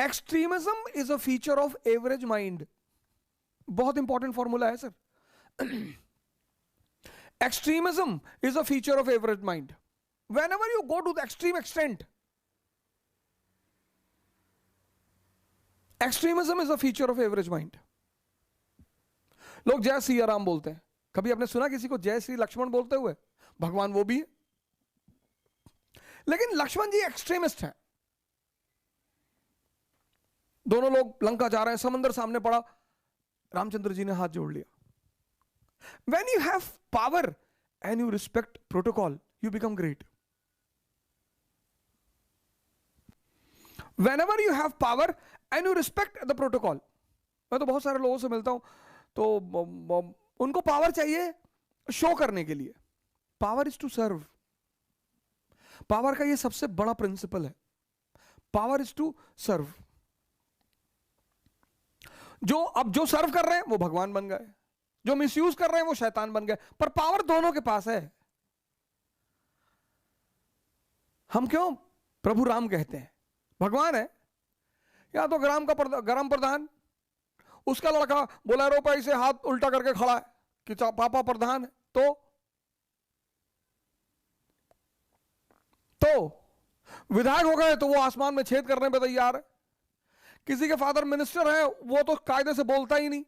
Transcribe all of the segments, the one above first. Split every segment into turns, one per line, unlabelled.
Extremism is a feature of average mind. बहुत important formula है sir. Extremism is a feature of average mind. Whenever you go to the extreme extent, extremism is a feature of average mind. लोग जय श्री राम बोलते हैं. कभी आपने सुना किसी को जय श्री लक्ष्मण बोलते हुए? भगवान वो भी है, लेकिन लक्ष्मण जी एक्सट्रीमिस्ट हैं. दोनों लोग लंका जा रहे हैं, समंदर सामने पड़ा, रामचंद्र जी ने हाथ जोड़ लिया. When you have power and you respect protocol, you become great. Whenever you have power and you respect the protocol. मैं तो बहुत सारे लोगों से मिलता हूं, तो उनको पावर चाहिए शो करने के लिए. Power is to serve. Power का ये सबसे बड़ा प्रिंसिपल है. Power is to serve. जो सर्व कर रहे हैं वो भगवान बन गए, जो मिसयूज कर रहे हैं वो शैतान बन गए. पर पावर दोनों के पास है. हम क्यों प्रभु राम कहते हैं? भगवान है, या तो ग्राम प्रधान, उसका लड़का बोलेरो पे से हाथ उल्टा करके खड़ा है कि पापा प्रधान है. तो विधायक हो गए तो वो आसमान में छेद करने पे तैयार है. किसी के फादर मिनिस्टर है, वो तो कायदे से बोलता ही नहीं.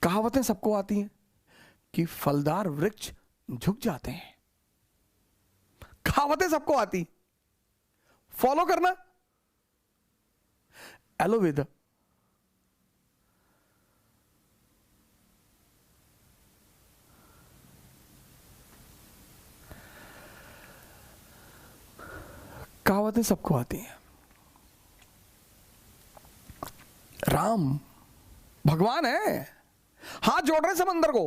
कहावतें सबको आती हैं कि फलदार वृक्ष झुक जाते हैं. कहावतें सबको आती, फॉलो करना. एलोवेदा, कहावतें सबको आती हैं. राम भगवान है, हाथ जोड़ रहे हैं समंदर को.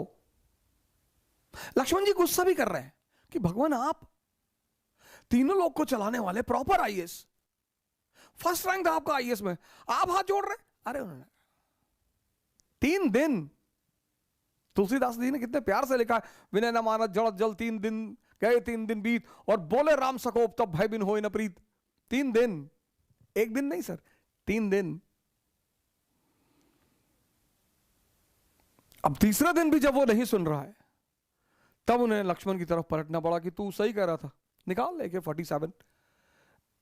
लक्ष्मण जी गुस्सा भी कर रहे हैं कि भगवान आप तीनों लोग को चलाने वाले प्रॉपर आईएएस, फर्स्ट रैंक था आपका आईएएस में, आप हाथ जोड़ रहे हैं. अरे उन्होंने 3 दिन, तुलसीदास जी ने कितने प्यार से लिखा है, विनय न मानत जड़ जल 3 दिन गए 3 दिन बीत, और बोले राम सकोप तब भय बिन होए न प्रीत. 3 दिन, एक दिन नहीं सर, 3 दिन. अब तीसरा दिन भी जब वो नहीं सुन रहा है, तब उन्हें लक्ष्मण की तरफ पलटना पड़ा कि तू सही कह रहा था, निकाल लेके 47.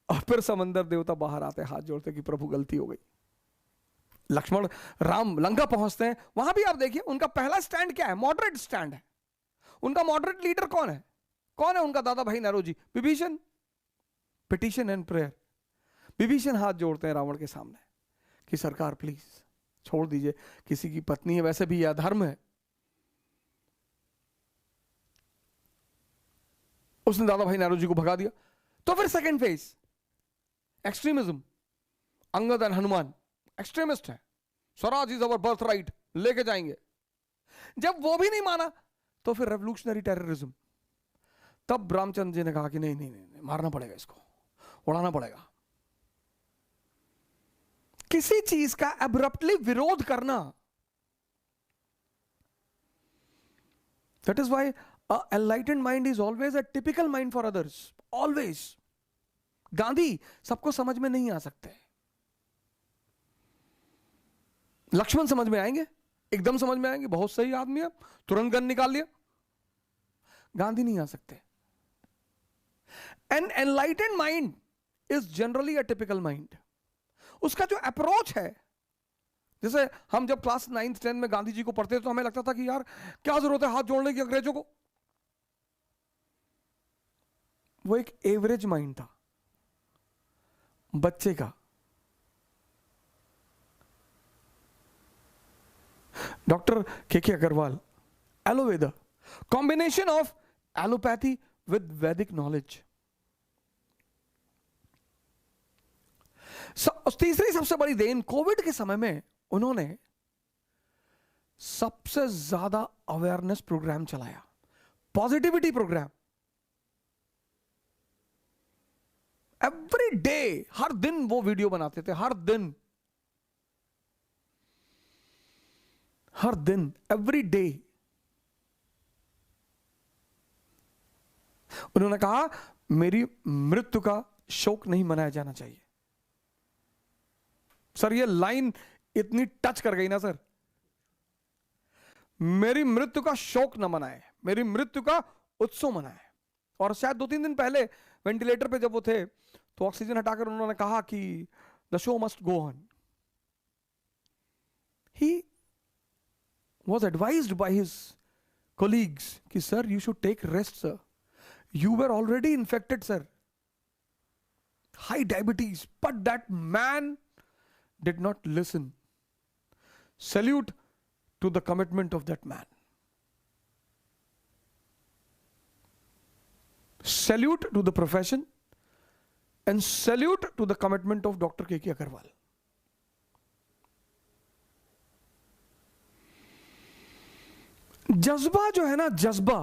और फिर समंदर देवता बाहर आते, हाथ जोड़ते कि प्रभु गलती हो गई. लक्ष्मण राम लंका पहुंचते हैं. वहां भी आप देखिए उनका पहला स्टैंड क्या है? मॉडरेट स्टैंड है. उनका मॉडरेट लीडर कौन है? कौन है उनका Dadabhai Naoroji? Vibhishan. Petition and prayer. Vibhishan हाथ जोड़ते हैं रावण के सामने कि सरकार प्लीज छोड़ दीजिए, किसी की पत्नी है, वैसे भी यह अधर्म है. उसने दादा भाई नैरोजी को भगा दिया. तो फिर second phase extremism. Angad and Hanuman extremist है, Swaraj is our birth right, लेके जाएंगे. जब वो भी नहीं माना तो फिर रेवोल्यूशनरी टेररिज्म. तब रामचंद्र जी ने कहा कि नहीं नहीं नहीं, मारना पड़ेगा, इसको उड़ाना पड़ेगा. किसी चीज का एब्रप्टली विरोध करना, that is why a enlightened mind is always a typical mind for others. Always. Gandhi सबको समझ में नहीं आ सकते. लक्ष्मण समझ में आएंगे, एकदम समझ में आएंगे, बहुत सही आदमी है, तुरंत गन निकाल लिया. गांधी नहीं आ सकते. An enlightened mind is generally a typical mind. उसका जो अप्रोच है, जैसे हम जब क्लास 9th 10th में गांधी जी को पढ़ते तो हमें लगता था कि यार क्या जरूरत है हाथ जोड़ने की अंग्रेजों को. वो एक एवरेज माइंड था, बच्चे का. Doctor K Agarwal, Alloveda, combination of allopathy with Vedic knowledge. तीसरी सबसे बड़ी देन, कोविड के समय में उन्होंने सबसे ज्यादा अवेयरनेस प्रोग्राम चलाया, पॉजिटिविटी प्रोग्राम. एवरी डे, हर दिन वो वीडियो बनाते थे, हर दिन एवरी डे. उन्होंने कहा मेरी मृत्यु का शोक नहीं मनाया जाना चाहिए। सर ये लाइन इतनी टच कर गई ना सर, मेरी मृत्यु का शोक न मनाए, मेरी मृत्यु का उत्सव मनाए। और शायद 2-3 दिन पहले वेंटिलेटर पे जब वो थे तो ऑक्सीजन हटाकर उन्होंने कहा कि the show must go on. He was advised by his colleagues कि sir you should take rest sir, you were already infected sir, high diabetes, but that man did not listen. Salute to the commitment of that man, salute to the profession and salute to the commitment of doctor K Agarwal. जज्बा जो है ना, जज्बा